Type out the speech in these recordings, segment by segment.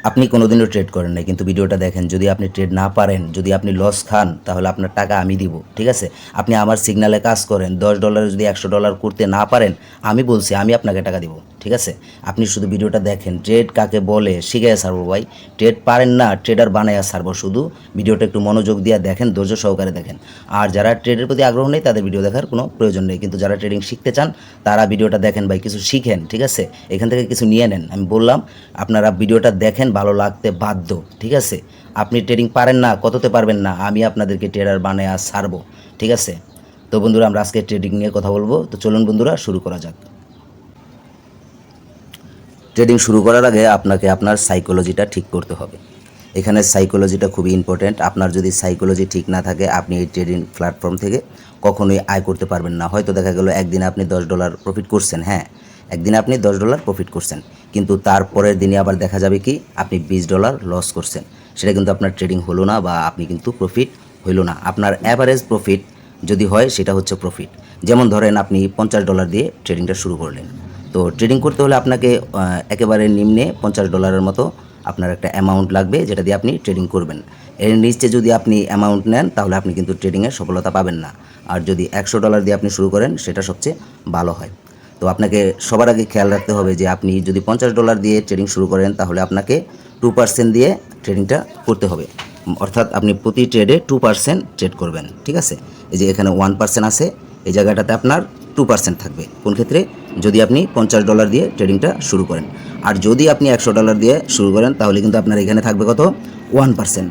আপনি কোনোদিনও ট্রেড করেন নাই কিন্তু ভিডিওটা দেখেন, যদি আপনি ট্রেড না পারেন, যদি আপনি লস খান, তাহলে আপনার টাকা আমি দিব, ঠিক আছে? আপনি আমার সিগনালে কাজ করেন, $10 যদি $100 করতে না পারেন, আমি বলছি আমি আপনাকে টাকা দিব, ঠিক আছে? আপনি শুধু ভিডিওটা দেখেন, ট্রেড কাকে বলে শিখে ছাড়বো ভাই। ট্রেড পারেন না, ট্রেডার বানাইয়া ছাড়বো। শুধু ভিডিওটা একটু মনোযোগ দিয়ে দেখেন, ধৈর্য সহকারে দেখেন। আর যারা ট্রেডের প্রতি আগ্রহ নেই তাদের ভিডিও দেখার কোনো প্রয়োজন নেই, কিন্তু যারা ট্রেডিং শিখতে চান তারা ভিডিওটা দেখেন ভাই, কিছু শিখেন, ঠিক আছে? এখান থেকে কিছু নিয়ে নেন। আমি বললাম আপনারা ভিডিওটা দেখেন, ভালো লাগতে বাধ্য, ঠিক আছে? আপনি ট্রেডিং পারেন না, কততে পারবেন না, আমি আপনাদেরকে ট্রেডার বানায় ছাড়বো, ঠিক আছে? তো বন্ধুরা, আমরা আজকে ট্রেডিং নিয়ে কথা বলবো। তো চলুন বন্ধুরা, শুরু করা যাক। ট্রেডিং শুরু করার আগে আপনাকে আপনার সাইকোলজিটা ঠিক করতে হবে। এখানে সাইকোলজিটা খুবই ইম্পর্ট্যান্ট। আপনার যদি সাইকোলজি ঠিক না থাকে, আপনি এই ট্রেডিং প্ল্যাটফর্ম থেকে কখনোই আয় করতে পারবেন না। হয়তো দেখা গেল একদিনে আপনি $10 প্রফিট করছেন, হ্যাঁ, একদিনে আপনি $10 প্রফিট করছেন, কিন্তু তারপরের দিনে আবার দেখা যাবে কি আপনি $20 লস করছেন। সেটা কিন্তু আপনার ট্রেডিং হলো না, বা আপনি কিন্তু প্রফিট হইল না। আপনার অ্যাভারেজ প্রফিট যদি হয় সেটা হচ্ছে প্রফিট। যেমন ধরেন আপনি $50 দিয়ে ট্রেডিংটা শুরু করলেন। তো ট্রেডিং করতে হলে আপনাকে একেবারে নিম্নে $50 মতো আপনার একটা অ্যামাউন্ট লাগবে, যেটা দিয়ে আপনি ট্রেডিং করবেন। এর নিচে যদি আপনি অ্যামাউন্ট নেন তাহলে আপনি কিন্তু ট্রেডিংয়ে সফলতা পাবেন না। আর যদি $100 দিয়ে আপনি শুরু করেন সেটা সবচেয়ে ভালো হয়। তো আপনাকে সবার আগে খেয়াল রাখতে হবে যে আপনি যদি $50 দিয়ে ট্রেডিং শুরু করেন তাহলে আপনাকে 2% দিয়ে ট্রেডিংটা করতে হবে। অর্থাৎ আপনি প্রতি ট্রেডে 2% ট্রেড করবেন, ঠিক আছে? এই যে এখানে 1% আছে, এই জায়গাটাতে আপনার 2% থাকবে। কোন ক্ষেত্রে? যদি আপনি $50 দিয়ে ট্রেডিংটা শুরু করেন। আর যদি আপনি $100 দিয়ে শুরু করেন তাহলে কিন্তু আপনার এখানে থাকবে কত? 1%।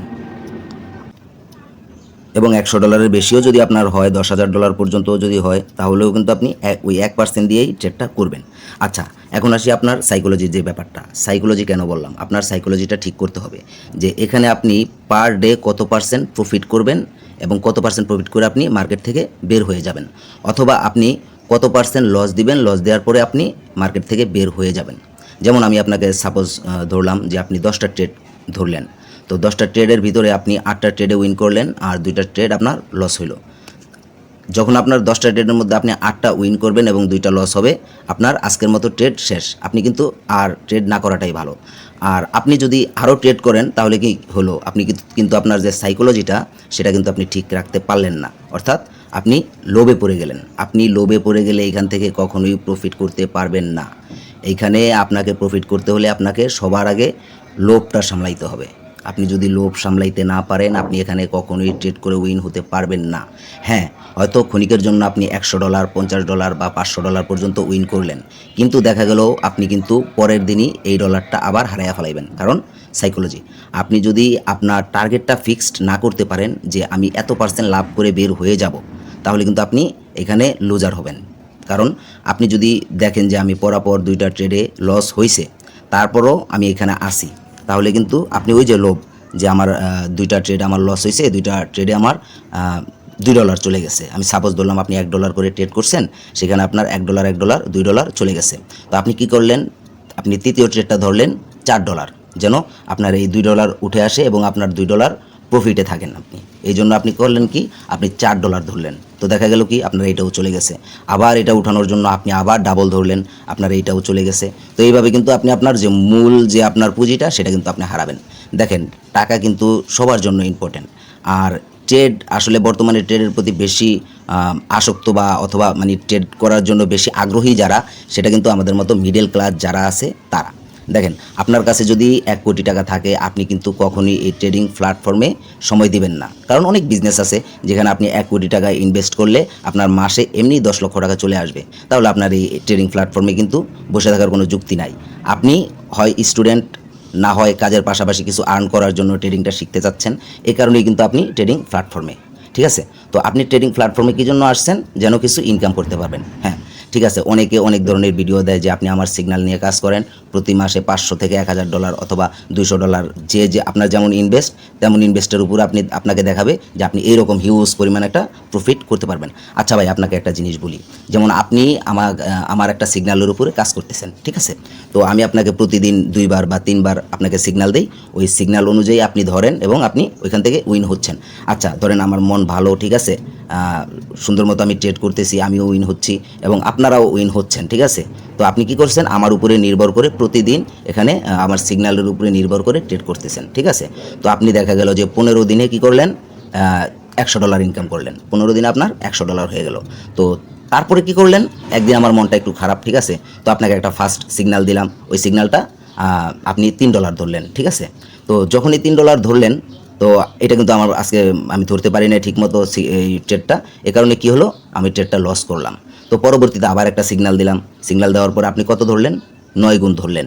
এবং $100 বেশিও যদি আপনার হয়, $10,000 পর্যন্ত যদি হয়, তাহলেও কিন্তু আপনি ওই 1% দিয়েই ট্রেডটা করবেন। আচ্ছা, এখন আসি আপনার সাইকোলজির যে ব্যাপারটা। সাইকোলজি কেন বললাম? আপনার সাইকোলজিটা ঠিক করতে হবে যে এখানে আপনি পার ডে কত পার্সেন্ট প্রফিট করবেন এবং কত পার্সেন্ট প্রফিট করে আপনি মার্কেট থেকে বের হয়ে যাবেন, অথবা আপনি কত পার্সেন্ট লস দিবেন, লস দেওয়ার পরে আপনি মার্কেট থেকে বের হয়ে যাবেন। যেমন আমি আপনাকে সাপোজ ধরলাম যে আপনি 10টা ট্রেড ধরলেন। তো 10টা ট্রেডের ভিতরে আপনি 8টা ট্রেডে উইন করলেন আর 2টা ট্রেড আপনার লস হইল। যখন আপনার 10টা ট্রেডের মধ্যে আপনি 8টা উইন করবেন এবং 2টা লস হবে, আপনার আজকের মতো ট্রেড শেষ। আপনি কিন্তু আর ট্রেড না করাটাই ভালো। আর আপনি যদি আরও ট্রেড করেন তাহলে কি হলো? আপনি কিন্তু আপনার যে সাইকোলজিটা সেটা কিন্তু আপনি ঠিক রাখতে পারলেন না। অর্থাৎ আপনি লোভে পড়ে গেলেন। আপনি লোভে পড়ে গেলে এখান থেকে কখনোই প্রফিট করতে পারবেন না। এইখানে আপনাকে প্রফিট করতে হলে আপনাকে সবার আগে লোভটা সামলাইতে হবে। আপনি যদি লোভ সামলাইতে না পারেন, আপনি এখানে কখনোই ট্রেড করে উইন হতে পারবেন না। হ্যাঁ, হয়তো ক্ষণিকের জন্য আপনি $100, $50 বা $500 পর্যন্ত উইন করলেন, কিন্তু দেখা গেল আপনি কিন্তু পরের দিনই এই ডলারটা আবার হারাইয়া ফেলাইবেন। কারণ সাইকোলজি। আপনি যদি আপনার টার্গেটটা ফিক্সড না করতে পারেন যে আমি এত পার্সেন্ট লাভ করে বের হয়ে যাব, তাহলে কিন্তু আপনি এখানে লুজার হবেন। কারণ আপনি যদি দেখেন যে আমি পরাপর 2টা ট্রেডে লস হয়েছে, তারপরও আমি এখানে আসি, তাহলে কিন্তু আপনি ওই যে লোভ, যে আমার 2টা ট্রেড আমার লস হয়েছে, 2টা ট্রেডে আমার $2 চলে গেছে। আমি সাপোজ ধরলাম আপনি $1 করে ট্রেড করছেন, সেখানে আপনার $1, $1, $2 চলে গেছে। তো আপনি কি করলেন? আপনি তৃতীয় ট্রেডটা ধরলেন $4, যেন আপনার এই $2 উঠে আসে এবং আপনার $2 প্রফিটে থাকেন আপনি। এই জন্য আপনি করলেন কি, আপনি $4 ধরলেন। তো দেখা গেল কি আপনার এইটাও চলে গেছে। আবার এটা উঠানোর জন্য আপনি আবার ডাবল ধরলেন, আপনার এইটাও চলে গেছে। তো এইভাবে কিন্তু আপনি আপনার যে মূল যে আপনার পুঁজিটা সেটা কিন্তু আপনি হারাবেন। দেখেন, টাকা কিন্তু সবার জন্য ইম্পর্টেন্ট। আর ট্রেড আসলে বর্তমানে ট্রেডের প্রতি বেশি আসক্ত বা অথবা মানে ট্রেড করার জন্য বেশি আগ্রহী যারা, সেটা কিন্তু আমাদের মতো মিডল ক্লাস যারা আছে তারা। দেখেন, আপনার কাছে যদি 1 কোটি টাকা থাকে, আপনি কিন্তু কখনোই এই ট্রেডিং প্ল্যাটফর্মে সময় দিবেন না। কারণ অনেক বিজনেস আছে যেখানে আপনি 1 কোটি টাকা ইনভেস্ট করলে আপনার মাসে এমনি 10 লক্ষ টাকা চলে আসবে। তাহলে আপনার এই ট্রেডিং প্ল্যাটফর্মে কিন্তু বসে থাকার কোনো যুক্তি নাই। আপনি হয় স্টুডেন্ট, না হয় কাজের পাশাপাশি কিছু আর্ন করার জন্য ট্রেডিংটা শিখতে চাচ্ছেন। এই কারণেই কিন্তু আপনি ট্রেডিং প্ল্যাটফর্মে, ঠিক আছে? তো আপনি ট্রেডিং প্ল্যাটফর্মে কী জন্য আসছেন? যেন কিছু ইনকাম করতে পারবেন। হ্যাঁ, ঠিক আছে, অনেকে অনেক ধরনের ভিডিও দেয় যে আপনি আমার সিগন্যাল নিয়ে কাজ করেন, প্রতি মাসে $500 থেকে $1000 অথবা $200, যে আপনার যেমন ইনভেস্ট তেমন ইনভেস্টের উপর আপনাকে দেখাবে যে আপনি এইরকম হিউজ পরিমাণ একটা প্রফিট করতে পারবেন। আচ্ছা ভাই, আপনাকে একটা জিনিস বলি, যেমন আপনি আমার একটা সিগন্যালের উপরে কাজ করতেছেন, ঠিক আছে? তো আমি আপনাকে প্রতিদিন 2বার বা 3বার আপনাকে সিগন্যাল দিই, ওই সিগন্যাল অনুযায়ী আপনি ধরেন এবং আপনি ওইখান থেকে উইন হচ্ছেন। আচ্ছা, ধরেন আমার মন ভালো, ঠিক আছে, সুন্দর মতো আমি ট্রেড করতেছি, আমিও উইন হচ্ছি এবং আপনারাও উইন হচ্ছেন, ঠিক আছে। তো আপনি কি করছেন, আমার উপরে নির্ভর করে প্রতিদিন এখানে আমার সিগন্যালের উপরে নির্ভর করে ট্রেড করতেছেন, ঠিক আছে। তো আপনি দেখা গেল যে 15 দিনে কি করলেন, $100 ইনকাম করলেন, 15 দিনে আপনার $100 হয়ে গেল। তো তারপরে কি করলেন, একদিন আমার মনটা একটু খারাপ, ঠিক আছে। তো আপনাকে একটা ফার্স্ট সিগন্যাল দিলাম, ওই সিগন্যালটা আপনি $3 ধরলেন, ঠিক আছে। তো যখনই $3 ধরলেন, তো এটা কিন্তু আমার আজকে আমি ধরতে পারি না ঠিকমতো এই ট্রেডটা, এ কারণে কি হলো, আমি ট্রেডটা লস করলাম। তো পরবর্তীতে আবার একটা সিগন্যাল দিলাম, সিগন্যাল দেওয়ার পর আপনি কত ধরলেন, 9 গুণ ধরলেন,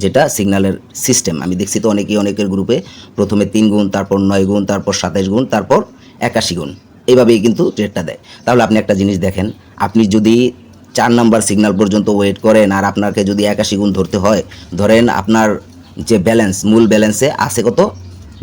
যেটা সিগন্যালের সিস্টেম। আমি দেখছি তো অনেকের গ্রুপে প্রথমে 3 গুণ, তারপর 9 গুণ, তারপর 27 গুণ, তারপর 81 গুণ, এইভাবেই কিন্তু ট্রেডটা দেয়। তাহলে আপনি একটা জিনিস দেখেন, আপনি যদি 4 নাম্বার সিগন্যাল পর্যন্ত ওয়েট করেন আর আপনাকে যদি 81 গুণ ধরতে হয়, ধরেন আপনার যে ব্যালেন্স, মূল ব্যালেন্সে আছে কত,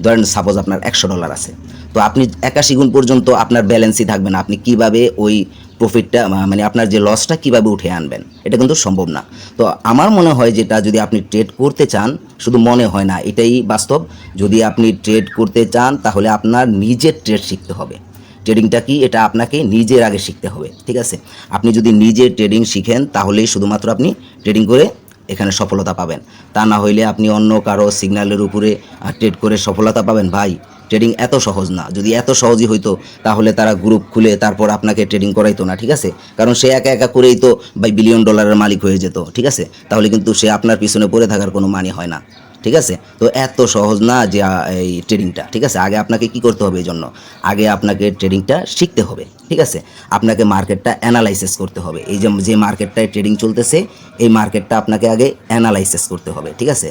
ধরেন সাপোজ আপনার $100 আছে, তো আপনি 81 গুণ পর্যন্ত আপনার ব্যালেন্সই থাকবে না, আপনি কিভাবে ওই প্রফিটটা মানে আপনার যে লসটা কিভাবে উঠে আনবেন, এটা কিন্তু সম্ভব না। তো আমার মনে হয় যেটা, যদি আপনি ট্রেড করতে চান, শুধু মনে হয় না, এটাই বাস্তব, যদি আপনি ট্রেড করতে চান তাহলে আপনার নিজের ট্রেড শিখতে হবে। ট্রেডিংটা কি, এটা আপনাকে নিজের আগে শিখতে হবে, ঠিক আছে। আপনি যদি নিজে ট্রেডিং শিখেন তাহলেই শুধুমাত্র আপনি ট্রেডিং করে এখানে সফলতা পাবেন। তা না হইলে আপনি অন্য কারো সিগন্যালের উপরে ট্রেড করে সফলতা পাবেন, ভাই ট্রেডিং এত সহজ না। যদি এত সহজই হইতো তাহলে তারা গ্রুপ খুলে তারপর আপনাকে ট্রেডিং করাইতো না, ঠিক আছে। কারণ সে একা একা করেই তো ভাই $1 বিলিয়ন মালিক হয়ে যেত, ঠিক আছে। তাহলে কিন্তু সে আপনার পিছনে পড়ে থাকার কোনো মানে হয় না, ঠিক আছে। তো এত সহজ না যে এই ট্রেডিংটা, ঠিক আছে। আগে আপনাকে কি করতে হবে, এই জন্য আগে আপনাকে ট্রেডিংটা শিখতে হবে, ঠিক আছে। আপনাকে মার্কেটটা অ্যানালাইসিস করতে হবে, এই যে মার্কেটটায় ট্রেডিং চলতেছে, এই মার্কেটটা আপনাকে আগে অ্যানালাইসিস করতে হবে, ঠিক আছে।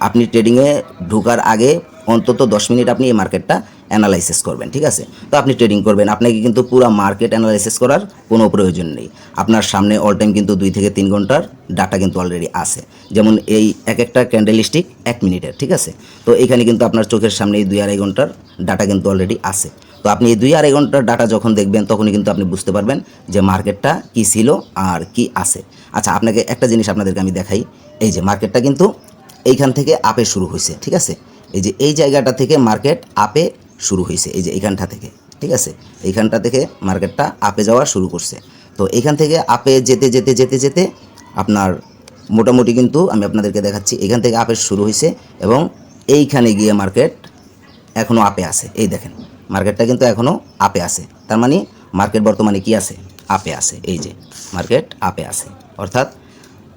আপনি ট্রেডিংয়ে ঢোকার আগে অন্তত 10 মিনিট আপনি এই মার্কেটটা অ্যানালাইসিস করবেন, ঠিক আছে। তো আপনি ট্রেডিং করবেন, আপনাকে কিন্তু পুরো মার্কেট অ্যানালাইসিস করার কোনো প্রয়োজন নেই। আপনার সামনে অল টাইম কিন্তু 2 থেকে 3 ঘন্টার ডাটা কিন্তু অলরেডি আছে। যেমন এই একটা ক্যান্ডেল স্টিক 1 মিনিটের, ঠিক আছে। তো এখানে কিন্তু আপনার চোখের সামনে এই 2-2.5 ঘন্টার ডাটা কিন্তু অলরেডি আছে। তো আপনি এই 2-2.5 ঘন্টার ডাটা যখন দেখবেন, তখনই কিন্তু আপনি বুঝতে পারবেন যে মার্কেটটা কী ছিল আর কি আছে। আচ্ছা, আপনাকে একটা জিনিস আপনাদেরকে আমি দেখাই, এই যে মার্কেটটা কিন্তু এইখান থেকে আপে শুরু হয়েছে, ঠিক আছে। এই যে এই জায়গাটা থেকে মার্কেট আপে শুরু হয়েছে, এই যে এইখানটা থেকে, ঠিক আছে। এইখানটা থেকে মার্কেটটা আপে যাওয়া শুরু করছে। তো এইখান থেকে আপে যেতে যেতে যেতে যেতে আপনার মোটামুটি কিন্তু আমি আপনাদেরকে দেখাচ্ছি, এখান থেকে আপে শুরু হয়েছে এবং এইখানে গিয়ে মার্কেট এখনও আপে আছে। এই দেখেন, মার্কেটটা কিন্তু এখনও আপে আছে, তার মানে মার্কেট বর্তমানে কি আছে, আপে আছে। এই যে মার্কেট আপে আছে, অর্থাৎ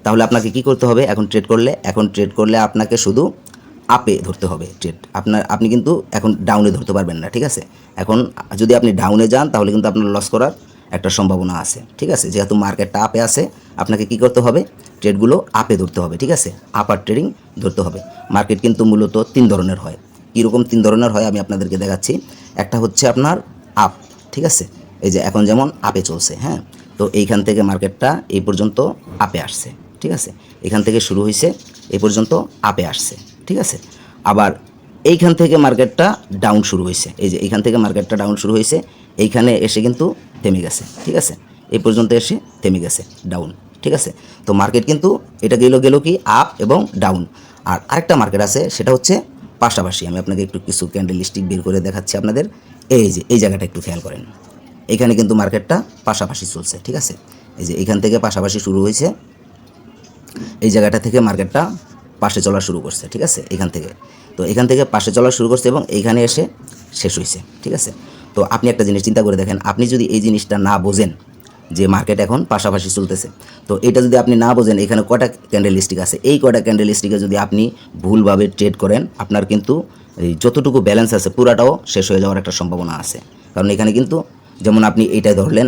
তাহলে আপনাকে কি করতে হবে, এখন ট্রেড করলে আপনাকে শুধু আপে ধরতে হবে ট্রেড। আপনি কিন্তু এখন ডাউনে ধরতে পারবেন না, ঠিক আছে। এখন যদি আপনি ডাউনে যান তাহলে কিন্তু আপনার লস করার একটা সম্ভাবনা আছে, ঠিক আছে। যেহেতু মার্কেটটা আপে আছে, আপনাকে কি করতে হবে, ট্রেডগুলো আপে ধরতে হবে, ঠিক আছে। আপার ট্রেডিং ধরতে হবে। মার্কেট কিন্তু মূলত 3 ধরনের হয়। কীরকম 3 ধরনের হয় আমি আপনাদেরকে দেখাচ্ছি। একটা হচ্ছে আপনার আপ, ঠিক আছে। এই যে এখন যেমন আপে চলছে, হ্যাঁ। তো এইখান থেকে মার্কেটটা এই পর্যন্ত আপে আসছে, ঠিক আছে। এখান থেকে শুরু হয়েছে, এই পর্যন্ত আপে আসছে, ঠিক আছে। আবার এইখান থেকে মার্কেটটা ডাউন শুরু হয়েছে, এই যে এইখান থেকে মার্কেটটা ডাউন শুরু হয়েছে, এইখানে এসে কিন্তু থেমে গেছে, ঠিক আছে। এই পর্যন্ত এসে থেমে গেছে, ডাউন, ঠিক আছে। তো মার্কেট কিন্তু এটা গেল কি আপ এবং ডাউন। আর আরেকটা মার্কেট আছে, সেটা হচ্ছে পাশাপাশি। আমি আপনাকে একটু কিছু ক্যান্ডেল স্টিক বের করে দেখাচ্ছি আপনাদের। এই যে এই জায়গাটা একটু খেয়াল করেন, এখানে কিন্তু মার্কেটটা পাশাপাশি চলছে, ঠিক আছে। এই যে এখান থেকে পাশাপাশি শুরু হয়েছে, এই জায়গাটা থেকে মার্কেটটা পাশে চলা শুরু করছে, ঠিক আছে। এখান থেকে পাশে চলা শুরু করছে এবং এইখানে এসে শেষ হয়েছে, ঠিক আছে। তো আপনি একটা জিনিস চিন্তা করে দেখেন, আপনি যদি এই জিনিসটা না বোঝেন যে মার্কেট এখন পাশাপাশি চলতেছে, তো এটা যদি আপনি না বোঝেন এখানে কয়টা ক্যান্ডেল স্টিক আছে, এই কয়টা ক্যান্ডেল স্টিকে যদি আপনি ভুলভাবে ট্রেড করেন, আপনার কিন্তু এই যতটুকু ব্যালেন্স আছে পুরাটাও শেষ হয়ে যাওয়ার একটা সম্ভাবনা আছে। কারণ এখানে কিন্তু যেমন আপনি এইটাই ধরলেন,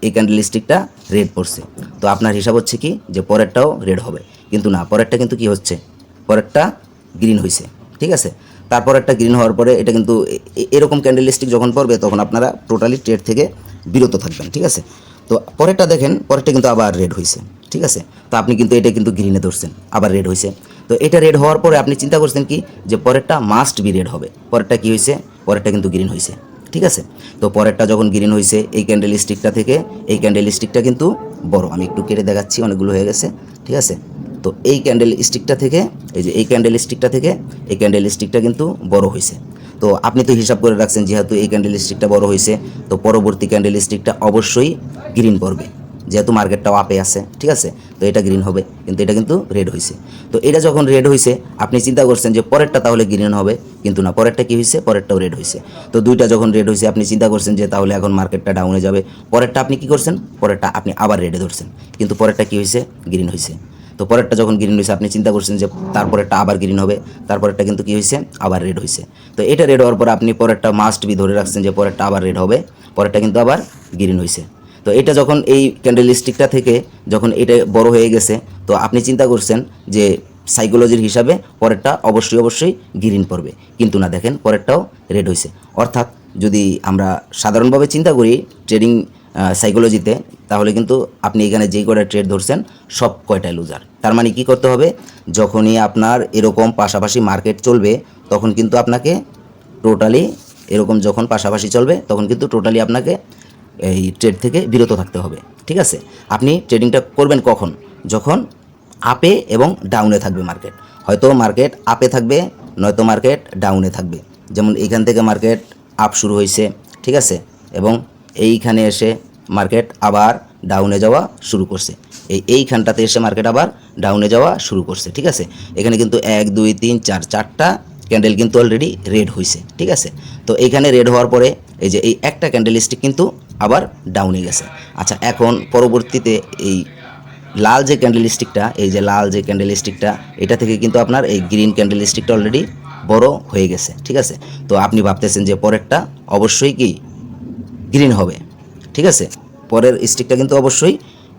এই ক্যান্ডেল স্টিকটা রেড পড়ছে, তো আপনার হিসাব হচ্ছে কি যে পরেরটাও রেড হবে, কিন্তু না, পরেরটা কিন্তু কি হচ্ছে, পরেরটা গ্রিন হয়েছে, ঠিক আছে। তারপর একটা গ্রিন হওয়ার পরে এটা কিন্তু এরকম ক্যান্ডেল স্টিক যখন পড়বে তখন আপনারা টোটালি ট্রেড থেকে বিরত থাকবেন, ঠিক আছে। তো পরেরটা দেখেন, পরেরটা কিন্তু আবার রেড হয়েছে, ঠিক আছে। তো আপনি কিন্তু এটা কিন্তু গ্রিনে ধরছেন, আবার রেড হয়েছে। তো এটা রেড হওয়ার পরে আপনি চিন্তা করছেন কি যে পরেরটা মাস্ট বি রেড হবে, পরেরটা কি হয়েছে, পরেরটা কিন্তু গ্রিন হয়েছে, ঠিক আছে। তো পরেরটা যখন গ্রিন হয়েছে, এই ক্যান্ডেল স্টিকটা থেকে এই ক্যান্ডেল স্টিকটা কিন্তু বড়, আমি একটু কেটে দেখাচ্ছি, অনেকগুলো হয়ে গেছে, ঠিক আছে। তো এই ক্যান্ডেল স্টিকটা থেকে এই যে এই ক্যান্ডেল স্টিকটা থেকে এই ক্যান্ডেল স্টিকটা কিন্তু বড় হয়েছে। তো আপনি তো হিসাব করে রাখছেন যেহেতু এই ক্যান্ডেল স্টিকটা বড় হয়েছে, তো পরবর্তী ক্যান্ডেল স্টিকটা অবশ্যই গ্রিন পড়বে, যেহেতু মার্কেটটাও আপে আছে, ঠিক আছে। তো এটা গ্রিন হবে, কিন্তু এটা কিন্তু রেড হয়েছে। তো এটা যখন রেড হয়েছে আপনি চিন্তা করছেন যে পরেরটা তাহলে গ্রিন হবে, কিন্তু না, পরেরটা কী হয়েছে, পরেরটাও রেড হয়েছে। তো দুইটা যখন রেড হয়েছে আপনি চিন্তা করছেন যে তাহলে এখন মার্কেটটা ডাউনে যাবে, পরেরটা আপনি কী করছেন, পরেরটা আপনি আবার রেডে ধরছেন, কিন্তু পরেরটা কী হয়েছে, গ্রিন হয়েছে। তো পরেরটা যখন গ্রিন হয়েছে আপনি চিন্তা করছেন যে তারপরেরটা আবার গ্রিন হবে, তারপরেরটা কিন্তু কী হয়েছে, আবার রেড হয়েছে। তো এটা রেড হওয়ার পর আপনি পরেরটা মাস্ট বি ধরে রাখছেন যে পরেরটা আবার রেড হবে, পরেরটা কিন্তু আবার গ্রিন হয়েছে। তো এটা যখন এই ক্যান্ডেল স্টিকটা থেকে যখন এটা বড় হয়ে গেছে, তো আপনি চিন্তা করছেন যে সাইকোলজির হিসাবে পরেরটা অবশ্যই গ্রিন পড়বে, কিন্তু না, দেখেন পরেরটাও রেড হয়েছে। অর্থাৎ যদি আমরা সাধারণভাবে চিন্তা করি ট্রেডিং সাইকোলজিতে, তাহলে কিন্তু আপনি এখানে যেই কয়টা ট্রেড ধরছেন সব কয়টায় লুজার। তার মানে কি করতে হবে, যখনই আপনার এরকম পাশাপাশি মার্কেট চলবে তখন কিন্তু আপনাকে টোটালি, এরকম যখন পাশাপাশি চলবে তখন কিন্তু টোটালি আপনাকে এই ট্রেড থেকে বিরত থাকতে হবে, ঠিক আছে। আপনি ট্রেডিংটা করবেন কখন, যখন আপে এবং ডাউনে থাকবে মার্কেট। হয়তো মার্কেট আপে থাকবে, নয়তো মার্কেট ডাউনে থাকবে। যেমন এইখান থেকে মার্কেট আপ শুরু হয়েছে, ঠিক আছে, এবং এইখানে এসে মার্কেট আবার ডাউনে যাওয়া শুরু করছে, এইখানটাতে এসে মার্কেট আবার ডাউনে যাওয়া শুরু করছে, ঠিক আছে। এখানে কিন্তু 1 2 3 4 চারটা ক্যান্ডেল কিন্তু অলরেডি রেড হয়েছে, ঠিক আছে। তো এইখানে রেড হওয়ার পরে এই যে এই একটা ক্যান্ডেল স্টিক কিন্তু আবার ডাউনে গেছে। আচ্ছা, এখন পরবর্তীতে এই লাল যে ক্যান্ডেল স্টিকটা, এই যে লাল যে ক্যান্ডেল স্টিকটা, এটা থেকে কিন্তু আপনার এই গ্রিন ক্যান্ডেল স্টিকটা অলরেডি বড় হয়ে গেছে, ঠিক আছে। তো আপনি ভাবতেছেন যে পরেরটা অবশ্যই কি গ্রিন হবে, ঠিক আছে, পরের স্টিকটা কিন্তু অবশ্যই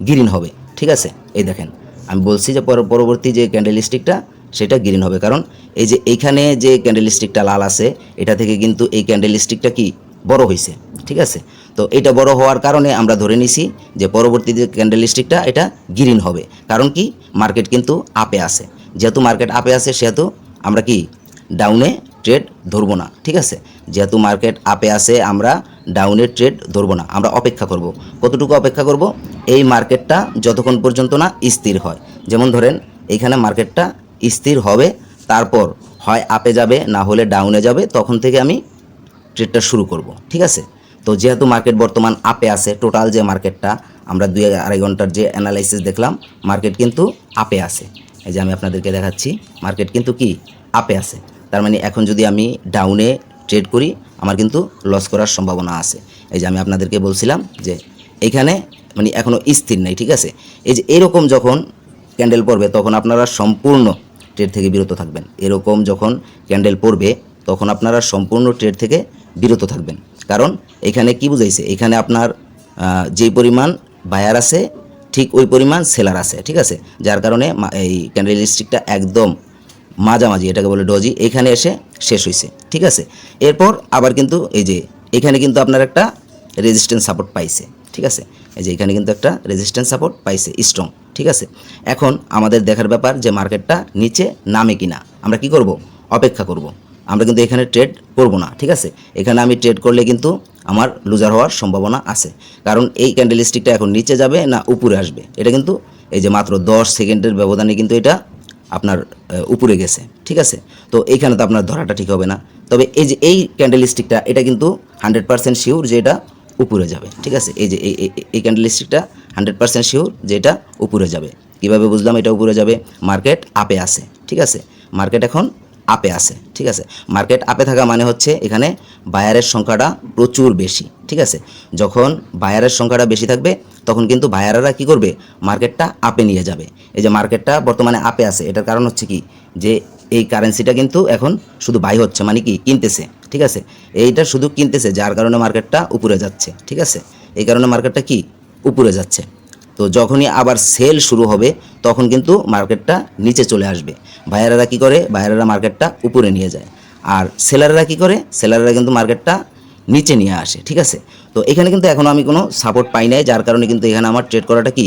গ্রিন হবে, ঠিক আছে। এই দেখেন আমি বলছি যে পরবর্তী যে ক্যান্ডেল স্টিকটা সেটা গ্রিন হবে, কারণ এই যে এইখানে যে ক্যান্ডেল স্টিকটা লাল আছে এটা থেকে কিন্তু এই ক্যান্ডেল স্টিকটা কি বড় হয়েছে, ঠিক আছে। তো এটা বড় হওয়ার কারণে আমরা ধরে নিছি যে পরবর্তী যে ক্যান্ডেল স্টিকটা এটা গ্রিন হবে, কারণ কি মার্কেট কিন্তু আপে আছে। যেহেতু মার্কেট আপে আছে সেহেতু আমরা কি ডাউনে ট্রেড ধরবো না, ঠিক আছে। যেহেতু মার্কেট আপে আছে আমরা ডাউনে ট্রেড ধরবো না, আমরা অপেক্ষা করব। কতটুকু অপেক্ষা করব, এই মার্কেটটা যতক্ষণ পর্যন্ত না স্থির হয়। যেমন ধরেন এইখানে মার্কেটটা স্থির হবে, তারপর হয় আপে যাবে না হলে ডাউনে যাবে, তখন থেকে আমি ট্রেডটা শুরু করব, ঠিক আছে। তো যেহেতু মার্কেট বর্তমান আপে আছে, টোটাল যে মার্কেটটা আমরা 2-2.5 ঘন্টার যে অ্যানালাইসিস দেখলাম, মার্কেট কিন্তু আপে আছে। এই যে আমি আপনাদেরকে দেখাচ্ছি, মার্কেট কিন্তু কি আপে আছে। তার মানে এখন যদি আমি ডাউনে ট্রেড করি আমার কিন্তু লস করার সম্ভাবনা আছে। এই যে আমি আপনাদেরকে বলছিলাম যে এইখানে মানে এখনও স্থির নেই, ঠিক আছে। এই যে এরকম যখন ক্যান্ডেল পড়বে তখন আপনারা সম্পূর্ণ ট্রেড থেকে বিরত থাকবেন। এরকম যখন ক্যান্ডেল পড়বে তখন আপনারা সম্পূর্ণ ট্রেড থেকে বিরত থাকবেন, কারণ এখানে কি বুঝাইছে, এখানে আপনার যেই পরিমাণ বায়ার আছে ঠিক ওই পরিমাণ সেলার আছে, ঠিক আছে। যার কারণে এই ক্যান্ডেল স্টিকটা একদম মাঝামাঝি, এটাকে বলে ডজি, এখানে এসে শেষ হয়েছে, ঠিক আছে। এরপর আবার কিন্তু এই যে এখানে কিন্তু আপনার একটা রেজিস্ট্যান্স সাপোর্ট পাইছে, ঠিক আছে। এই যে এখানে কিন্তু একটা রেজিস্ট্যান্স সাপোর্ট পাইছে স্ট্রং, ঠিক আছে। এখন আমাদের দেখার ব্যাপার যে মার্কেটটা নিচে নামে কিনা। আমরা কি করব, অপেক্ষা করব। আমরা কিন্তু এখানে ট্রেড করব না, ঠিক আছে। এখানে আমি ট্রেড করলে কিন্তু আমার লুজার হওয়ার সম্ভাবনা আছে, কারণ এই ক্যান্ডেল স্টিকটা এখন নিচে যাবে না উপরে আসবে, এটা কিন্তু এই যে মাত্র 10 সেকেন্ডের ব্যবধানে কিন্তু এটা আপনার উপরে গেছে, ঠিক আছে। তো এইখানে তো আপনার ধরাটা ঠিক হবে না। তবে এই যে এই ক্যান্ডেল স্টিকটা এটা কিন্তু 100% শিওর যে এটা উপরে যাবে, ঠিক আছে। এই যে এই ক্যান্ডেল স্টিকটা 100% শিওর যে এটা উপরে যাবে। কীভাবে বুঝলাম এটা উপরে যাবে, মার্কেট আপে আছে, ঠিক আছে। মার্কেট এখন আপে আছে, ঠিক আছে। মার্কেট আপে থাকা মানে হচ্ছে এখানে বায়ারের সংখ্যাটা প্রচুর বেশি, ঠিক আছে। যখন বায়ারের সংখ্যাটা বেশি থাকবে তখন কিন্তু বায়াররা কি করবে, মার্কেটটা আপে নিয়ে যাবে। এই যে মার্কেটটা বর্তমানে আপে আছে, এটার কারণ হচ্ছে কি, যে এই কারেন্সিটা কিন্তু এখন শুধু বাই হচ্ছে, মানে কি কিনতেছে, ঠিক আছে। এইটা শুধু কিনতেছে, যার কারণে মার্কেটটা উপরে যাচ্ছে, ঠিক আছে। এই কারণে মার্কেটটা কি উপরে যাচ্ছে। তো যখনই আবার সেল শুরু হবে তখন কিন্তু মার্কেটটা নিচে চলে আসবে। বায়ারেরা কি করে, বায়ারেরা মার্কেটটা উপরে নিয়ে যায়, আর সেলাররা কি করে, সেলাররা কিন্তু মার্কেটটা নিচে নিয়ে আসে, ঠিক আছে। তো এখানে কিন্তু এখনও আমি কোনো সাপোর্ট পাই নাই, যার কারণে কিন্তু এখানে আমার ট্রেড করাটা কি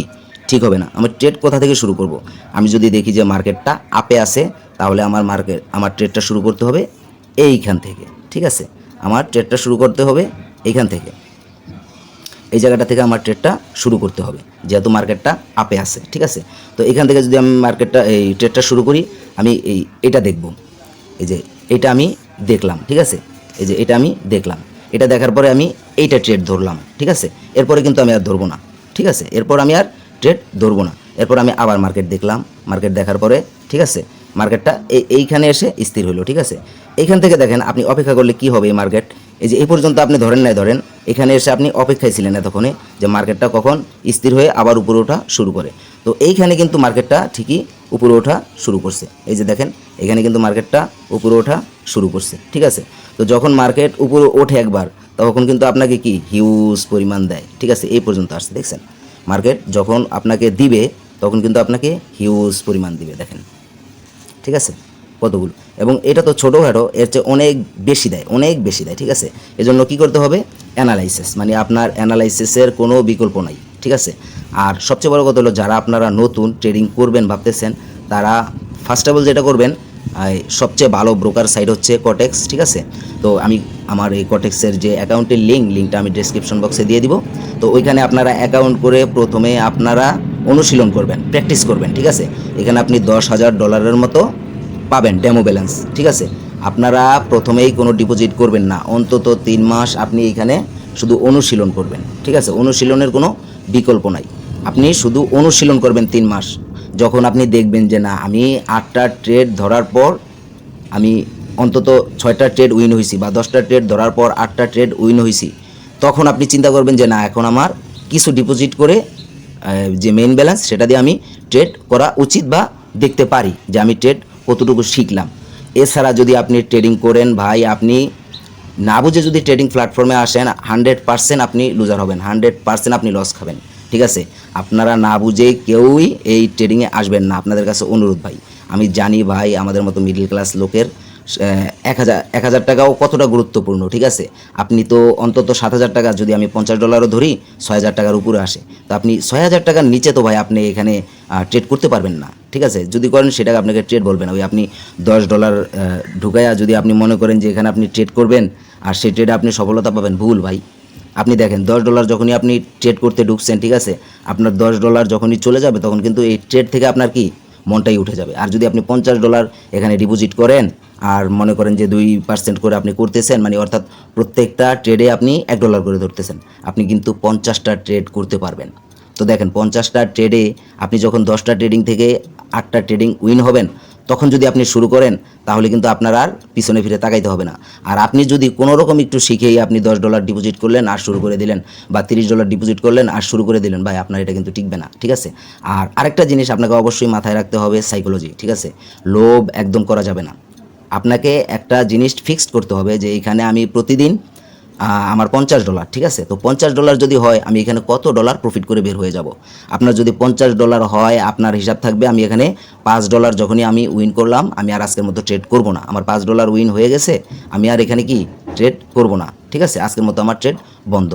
ঠিক হবে না। আমি ট্রেড কোথা থেকে শুরু করব, আমি যদি দেখি যে মার্কেটটা আপে আছে তাহলে আমার ট্রেডটা শুরু করতে হবে এইখান থেকে, ঠিক আছে। আমার ট্রেডটা শুরু করতে হবে এইখান থেকে, এই জায়গাটা থেকে আমার ট্রেডটা শুরু করতে হবে, যেহেতু মার্কেটটা আপে আছে, ঠিক আছে। তো এখান থেকে যদি আমি এই ট্রেডটা শুরু করি, আমি এটা দেখব, এই যে এটা আমি দেখলাম, ঠিক আছে। এই যে এটা আমি দেখলাম, এটা দেখার পরে আমি এইটা ট্রেড ধরলাম, ঠিক আছে। এরপরে কিন্তু আমি আর ধরবো না, ঠিক আছে। এরপর আমি আর ট্রেড ধরবো না। এরপর আমি আবার মার্কেট দেখলাম, মার্কেট দেখার পরে ঠিক আছে মার্কেটটা এইখানে এসে স্থির হলো, ঠিক আছে। এইখান থেকে দেখেন আপনি অপেক্ষা করলে কি হবে, এই মার্কেট এই যে এই পর্যন্ত আপনি ধরেন নাই, ধরেন এখানে এসে আপনি অপেক্ষায় ছিলেন এতক্ষণে যে মার্কেটটা কখন স্থির হয়ে আবার উপরে ওঠা শুরু করে। তো এইখানে কিন্তু মার্কেটটা ঠিকই উপরে ওঠা শুরু করছে, এই যে দেখেন এখানে কিন্তু মার্কেটটা উপরে ওঠা শুরু করছে, ঠিক আছে। তো যখন মার্কেট উপরে ওঠে একবার, তখন কিন্তু আপনাকে কি হিউজ পরিমাণ দেয়, ঠিক আছে। এই পর্যন্ত আসছে দেখছেন, মার্কেট যখন আপনাকে দিবে তখন কিন্তু আপনাকে হিউজ পরিমাণ দিবে, দেখেন ঠিক আছে কতগুলো। এবং এটা তো ছোটোখাটো, এর চেয়ে অনেক বেশি দেয়, অনেক বেশি দেয়, ঠিক আছে। এজন্য কী করতে হবে, অ্যানালাইসিস, মানে আপনার অ্যানালাইসিসের কোনো বিকল্প নাই, ঠিক আছে। আর সবচেয়ে বড় কথা হলো যারা আপনারা নতুন ট্রেডিং করবেন ভাবতেছেন, তারা ফার্স্ট অফ অল যেটা করবেন, সবচেয়ে ভালো ব্রোকার সাইট হচ্ছে কটেক্স, ঠিক আছে। তো আমি আমার এই কটেক্সের যে অ্যাকাউন্টের লিঙ্কটা আমি ডেসক্রিপশন বক্সে দিয়ে দিব। তো ওইখানে আপনারা অ্যাকাউন্ট করে প্রথমে আপনারা অনুশীলন করবেন, প্র্যাকটিস করবেন, ঠিক আছে। এখানে আপনি $10,000 মতো পাবেন ডেমো ব্যালেন্স, ঠিক আছে। আপনারা প্রথমেই কোনো ডিপোজিট করবেন না, অন্তত 3 মাস আপনি এখানে শুধু অনুশীলন করবেন, ঠিক আছে। অনুশীলনের কোনো বিকল্প নাই, আপনি শুধু অনুশীলন করবেন 3 মাস। যখন আপনি দেখবেন যে না আমি 8টা ট্রেড ধরার পর আমি অন্তত 6টা ট্রেড উইন হয়েছি, বা 10টা ট্রেড ধরার পর 8টা ট্রেড উইন হয়েছি, তখন আপনি চিন্তা করবেন যে না এখন আমার কিছু ডিপোজিট করে যে মেইন ব্যালেন্স সেটা দিয়ে আমি ট্রেড করা উচিত, বা দেখতে পারি যে আমি ট্রেড কতটুকু শিখলাম। এছাড়া যদি আপনি ট্রেডিং করেন ভাই, আপনি না বুঝে যদি ট্রেডিং প্ল্যাটফর্মে আসেন 100% আপনি লুজার হবেন, 100% আপনি লস খাবেন, ঠিক আছে। আপনারা না বুঝে কেউই এই ট্রেডিংয়ে আসবেন না, আপনাদের কাছে অনুরোধ ভাই। আমি জানি ভাই আমাদের মতো মিডল ক্লাস লোকের 1,000 টাকাও কতটা গুরুত্বপূর্ণ, ঠিক আছে। আপনি তো অন্তত 7,000 টাকা, যদি আমি $50 ধরি 6,000 টাকার উপরে আসে, তো আপনি 6,000 টাকার নিচে তো ভাই আপনি এখানে ট্রেড করতে পারবেন না, ঠিক আছে। যদি করেন সেটাকে আপনাকে ট্রেড বলবেন, ওই আপনি $10 ঢুকাইয়া যদি আপনি মনে করেন যে এখানে আপনি ট্রেড করবেন আর সেই ট্রেডে আপনি সফলতা পাবেন, ভুল ভাই। আপনি দেখেন $10 যখনই আপনি ট্রেড করতে ঢুকছেন, ঠিক আছে, আপনার $10 যখনই চলে যাবে তখন কিন্তু এই ট্রেড থেকে আপনার কি মনটাই উঠে যাবে। আর যদি আপনি $50 এখানে ডিপোজিট করেন আর মনে করেন যে 2% করে আপনি করতেছেন, মানে অর্থাৎ প্রত্যেকটা ট্রেডে আপনি $1 করে ধরতেছেন, আপনি কিন্তু 50টা ট্রেড করতে পারবেন। তো দেখেন 50টা ট্রেডে আপনি যখন 10টা ট্রেডিং থেকে 8টা ট্রেডিং উইন হবেন, তখন যদি আপনি শুরু করেন তাহলে কিন্তু আপনার আর পিছনে ফিরে তাকাইতে হবে না। আর আপনি যদি কোনো রকম একটু শিখেই আপনি $10 ডিপোজিট করলেন আর শুরু করে দিলেন, বা $30 ডিপোজিট করলেন আর শুরু করে দিলেন, ভাই আপনার এটা কিন্তু টিকবে না, ঠিক আছে। আর আরেকটা জিনিস আপনাকে অবশ্যই মাথায় রাখতে হবে, সাইকোলজি, ঠিক আছে। লোভ একদম করা যাবে না। আপনাকে একটা জিনিস ফিক্সড করতে হবে যে এখানে আমি প্রতিদিন আমার $50, ঠিক আছে। তো $50 যদি হয় আমি এখানে কত ডলার প্রফিট করে বের হয়ে যাব। আপনার যদি $50 হয়, আপনার হিসাব থাকবে আমি এখানে $5 যখনই আমি উইন করলাম, আমি আর আজকের মতো ট্রেড করব না, আমার $5 উইন হয়ে গেছে, আমি আর এখানে কি ট্রেড করব না, ঠিক আছে। আজকের মতো আমার ট্রেড বন্ধ।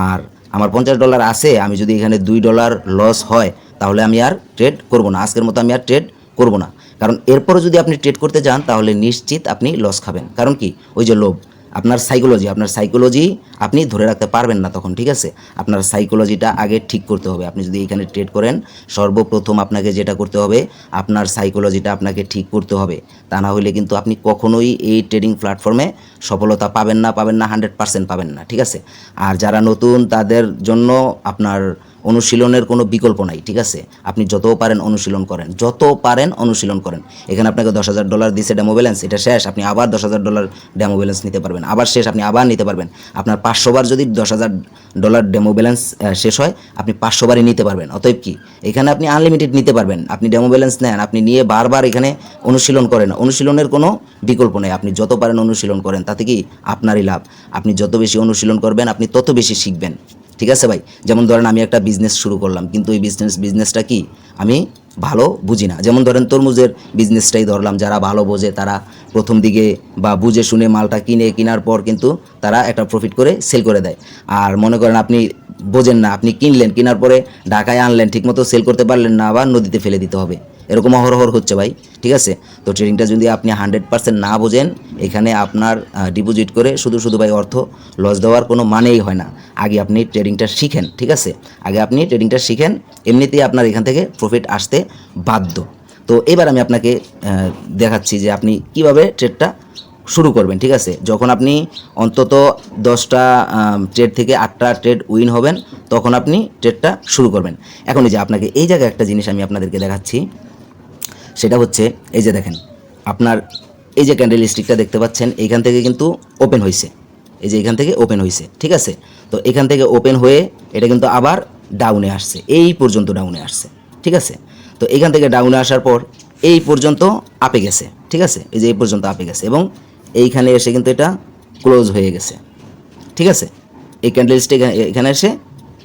আর আমার $50 আছে, আমি যদি এখানে $2 লস হয় তাহলে আমি আর ট্রেড করব না, আজকের মতো আমি আর ট্রেড করব না। কারণ এরপরে যদি আপনি ট্রেড করতে যান তাহলে নিশ্চিত আপনি লস খাবেন। কারণ কি, ওই যে লোভ, আপনার সাইকোলজি আপনি ধরে রাখতে পারবেন না তখন, ঠিক আছে। আপনার সাইকোলজিটা আগে ঠিক করতে হবে। আপনি যদি এখানে ট্রেড করেন, সর্বপ্রথম আপনাকে যেটা করতে হবে, আপনার সাইকোলজিটা আপনাকে ঠিক করতে হবে। তা না হলে কিন্তু আপনি কখনোই এই ট্রেডিং প্ল্যাটফর্মে সফলতা পাবেন না, 100% পাবেন না, ঠিক আছে। আর যারা নতুন তাদের জন্য আপনার অনুশীলনের কোনো বিকল্প নাই, ঠিক আছে। আপনি যত পারেন অনুশীলন করেন, যত পারেন অনুশীলন করেন। এখানে আপনাকে $10,000 দিয়েছে ডেমো ব্যালেন্স, এটা শেষ, আপনি আবার $10,000 ডেমো ব্যালেন্স নিতে পারবেন, আবার শেষ, আপনি আবার নিতে পারবেন। আপনার 500 বার যদি $10,000 ডেমো ব্যালেন্স শেষ হয়, আপনি 500 বারই নিতে পারবেন। অতএব কি, এখানে আপনি আনলিমিটেড নিতে পারবেন। আপনি ডেমো ব্যালেন্স নেন, আপনি নিয়ে বারবার এখানে অনুশীলন করেন, অনুশীলনের কোনো বিকল্প নেই। আপনি যত পারেন অনুশীলন করেন, তাতে কি আপনারই লাভ। আপনি যত বেশি অনুশীলন করবেন আপনি তত বেশি শিখবেন, ঠিক আছে ভাই। যেমন ধরেন আমি একটা বিজনেস শুরু করলাম, কিন্তু এই বিজনেসটা কি আমি ভালো বুঝি না। যেমন ধরেন তরমুজের বিজনেসটাই ধরলাম, যারা ভালো বোঝে তারা প্রথম দিকে বা বুঝে শুনে মালটা কেনার পর কিন্তু তারা একটা প্রফিট করে সেল করে দেয়। আর মনে করেন আপনি বোঝেন না, আপনি কিনলেন, কেনার পরে ঢাকায় আনলেন, ঠিকমতো সেল করতে পারলেন না, আবার নদীতে ফেলে দিতে হবে, এরকম অহরহ হচ্ছে ভাই, ঠিক আছে। তো ট্রেডিংটা যদি আপনি 100% না বোঝেন, এখানে আপনার ডিপোজিট করে শুধু ভাই অর্থ লস দেওয়ার কোনো মানেই হয় না। আগে আপনি ট্রেডিংটা শিখেন, ঠিক আছে, আগে আপনি ট্রেডিংটা শিখেন, এমনিতেই আপনার এখান থেকে প্রফিট আসতে বাধ্য। তো এবার আমি আপনাকে দেখাচ্ছি যে আপনি কিভাবে ট্রেডটা শুরু করবেন, ঠিক আছে। যখন আপনি অন্তত 10টা ট্রেড থেকে 8টা ট্রেড উইন হবেন তখন আপনি ট্রেডটা শুরু করবেন। এখন এই যে আপনাকে এই জায়গায় একটা জিনিস আমি আপনাদেরকে দেখাচ্ছি, সেটা হচ্ছে এই যে দেখেন আপনার এই যে ক্যান্ডেল স্টিকটা দেখতে পাচ্ছেন, এইখান থেকে কিন্তু ওপেন হয়েছে, এই যে এখান থেকে ওপেন হয়েছে, ঠিক আছে। তো এখান থেকে ওপেন হয়ে এটা কিন্তু আবার ডাউনে আসছে, এই পর্যন্ত ডাউনে আসছে, ঠিক আছে। তো এখান থেকে ডাউনে আসার পর এই পর্যন্ত আপে গেছে, ঠিক আছে, এই যে এই পর্যন্ত আপে গেছে এবং এইখানে এসে কিন্তু এটা ক্লোজ হয়ে গেছে, ঠিক আছে। এই ক্যান্ডেল স্টিক এখানে এসে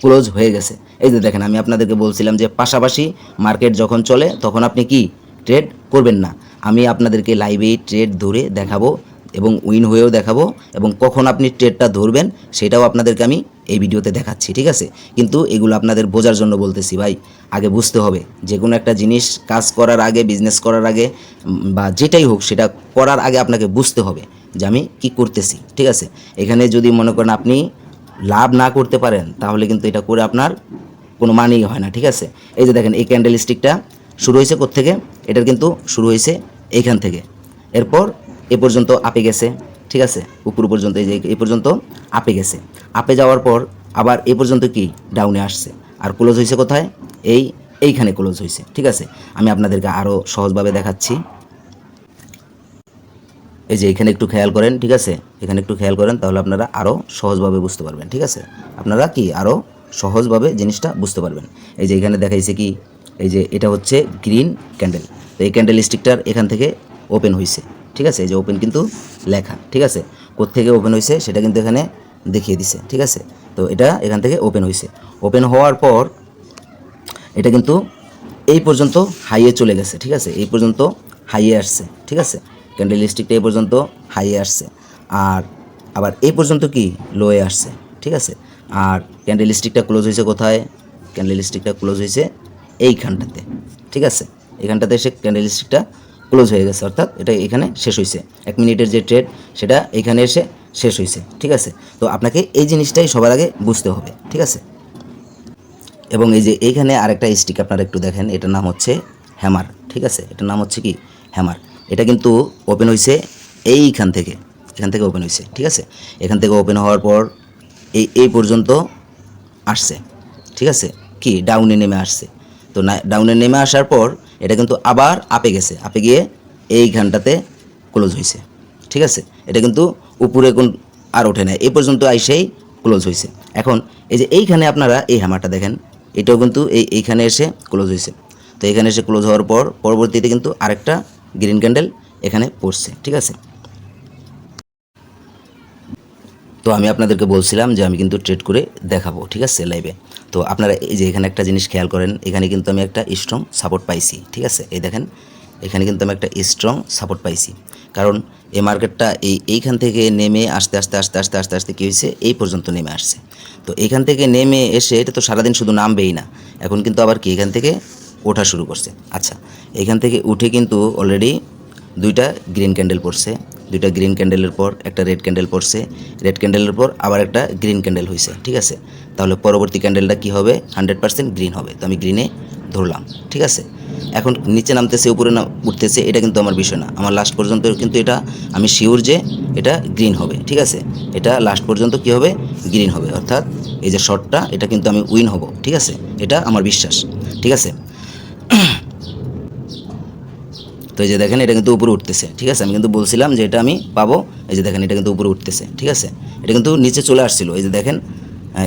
ক্লোজ হয়ে গেছে। এই যে দেখেন আমি আপনাদেরকে বলছিলাম যে পাশাপাশি মার্কেট যখন চলে তখন আপনি কি ট্রেড করবেন না। আমি আপনাদেরকে লাইভে ট্রেড ধরে দেখাবো এবং উইন হয়েও দেখাবো, এবং কখন আপনি ট্রেডটা ধরবেন সেটাও আপনাদেরকে আমি এই ভিডিওতে দেখাচ্ছি, ঠিক আছে। কিন্তু এগুলো আপনাদের বোঝার জন্য বলতেছি ভাই, আগে বুঝতে হবে। যে কোনো একটা জিনিস কাজ করার আগে, বিজনেস করার আগে বা যেটাই হোক সেটা করার আগে আপনাকে বুঝতে হবে যে আমি কি করতেছি, ঠিক আছে। এখানে যদি মনে করেন আপনি লাভ না করতে পারেন তাহলে কিন্তু এটা করে আপনার কোনো মানেই হয় না, ঠিক আছে। এই যে দেখেন এই ক্যান্ডেল স্টিকটা শুরু হয়েছে কোত্থেকে, এটার কিন্তু শুরু হয়েছে এইখান থেকে, এরপর এ পর্যন্ত আপে গেছে, ঠিক আছে, উপর পর্যন্ত এই যে এই পর্যন্ত আপে গেছে, আপে যাওয়ার পর আবার এ পর্যন্ত কি ডাউনে আসছে, আর ক্লোজ হয়েছে কোথায়, এইখানে ক্লোজ হয়েছে, ঠিক আছে। আমি আপনাদেরকে আরও সহজভাবে দেখাচ্ছি। এই যে এখানে একটু খেয়াল করেন, ঠিক আছে, এখানে একটু খেয়াল করেন তাহলে আপনারা আরও সহজভাবে বুঝতে পারবেন, ঠিক আছে। আপনারা কি আরও সহজভাবে জিনিসটা বুঝতে পারবেন। এই যে এখানে দেখাইছে কি, এই যে এটা হচ্ছে গ্রিন ক্যান্ডেল, তো এই ক্যান্ডেল স্টিকটার এখান থেকে ওপেন হয়েছে, ঠিক আছে। এই যে ওপেন কিন্তু লেখা, ঠিক আছে, কোত্থেকে ওপেন হয়েছে সেটা কিন্তু এখানে দেখিয়ে দিছে, ঠিক আছে। তো এটা এখান থেকে ওপেন হয়েছে, ওপেন হওয়ার পর এটা কিন্তু এই পর্যন্ত হাইয়ে চলে গেছে, ঠিক আছে, এই পর্যন্ত হাইয়ে আসছে, ঠিক আছে। ক্যান্ডেল স্টিকটা এই পর্যন্ত হাইয়ে আসছে, আর আবার এই পর্যন্ত কি লোয়ে আসছে, ঠিক আছে। আর ক্যান্ডেল স্টিকটা ক্লোজ হয়েছে কোথায়, ক্যান্ডেল স্টিকটা ক্লোজ হয়েছে এইখানটাতে, ঠিক আছে। এখানটাতে এসে ক্যান্ডেল স্টিকটা ক্লোজ হয়ে গেছে, অর্থাৎ এটা এখানে শেষ হয়েছে। 1 মিনিটের যে ট্রেড সেটা এখানে এসে শেষ হয়েছে, ঠিক আছে। তো আপনাকে এই জিনিসটাই সবার আগে বুঝতে হবে, ঠিক আছে। এবং এই যে এইখানে আরেকটা স্টিক আপনারা একটু দেখেন, এটার নাম হচ্ছে হ্যামার, ঠিক আছে, এটার নাম হচ্ছে কি হ্যামার। এটা কিন্তু ওপেন হয়েছে এইখান থেকে, এখান থেকে ওপেন হয়েছে, ঠিক আছে। এখান থেকে ওপেন হওয়ার পর এই পর্যন্ত আসছে, ঠিক আছে, কি ডাউনে নেমে আসছে। তো ডাউনে নেমে আসার পর এটা কিন্তু আবার আপে গেছে, আপে গিয়ে এইখানটাতে ক্লোজ হয়েছে, ঠিক আছে। এটা কিন্তু উপরে কোন আর ওঠে না, এই পর্যন্ত আইসেই ক্লোজ হয়েছে। এখন এই যে এইখানে আপনারা এই হ্যামারটা দেখেন, এটাও কিন্তু এইখানে এসে ক্লোজ হয়েছে। তো এখানে এসে ক্লোজ হওয়ার পর পরবর্তীতে কিন্তু আরেকটা গ্রিন ক্যান্ডেল এখানে পড়ছে, ঠিক আছে। তো আমি আপনাদেরকে বলছিলাম যে আমি কিন্তু ট্রেড করে দেখাবো, ঠিক আছে, লাইভে। তো আপনারা এই যে এখানে একটা জিনিস খেয়াল করেন, এখানে কিন্তু আমি একটা স্ট্রং সাপোর্ট পাইছি, ঠিক আছে। এই দেখেন এখানে কিন্তু আমি একটা স্ট্রং সাপোর্ট পাইছি, কারণ এই মার্কেটটা এইখান থেকে নেমে আস্তে আস্তে আস্তে আস্তে আস্তে আস্তে কী হয়েছে, এই পর্যন্ত নেমে আসছে। তো এখান থেকে নেমে এসে এটা তো সারাদিন শুধু নামবেই না, এখন কিন্তু আবার কি এখান থেকে ওঠা শুরু করছে। আচ্ছা, এখান থেকে উঠে কিন্তু অলরেডি 2টা গ্রিন ক্যান্ডেল পড়ছে, 2টা গ্রিন ক্যান্ডেলের পর একটা রেড ক্যান্ডেল পড়ছে, রেড ক্যান্ডেলের পর আবার একটা গ্রিন ক্যান্ডেল হয়েছে, ঠিক আছে। তাহলে পরবর্তী ক্যান্ডেলটা কি হবে, 100% গ্রিন হবে। তো আমি গ্রিনে ধরলাম, ঠিক আছে। এখন নিচে নামতেছে উপরে না উঠতেছে এটা কিন্তু আমার বিষয় না, আমার লাস্ট পর্যন্ত কিন্তু এটা আমি শিওর যে এটা গ্রিন হবে, ঠিক আছে। এটা লাস্ট পর্যন্ত কি হবে, গ্রিন হবে, অর্থাৎ এই যে শর্টটা এটা কিন্তু আমি উইন হব, ঠিক আছে, এটা আমার বিশ্বাস, ঠিক আছে। তো এই যে দেখেন এটা কিন্তু উপরে উঠতেছে, ঠিক আছে। আমি কিন্তু বলছিলাম যে এটা আমি পাবো, এই যে দেখেন এটা কিন্তু উপরে উঠতেছে, ঠিক আছে। এটা কিন্তু নিচে চলে আসছিল, এই যে দেখেন,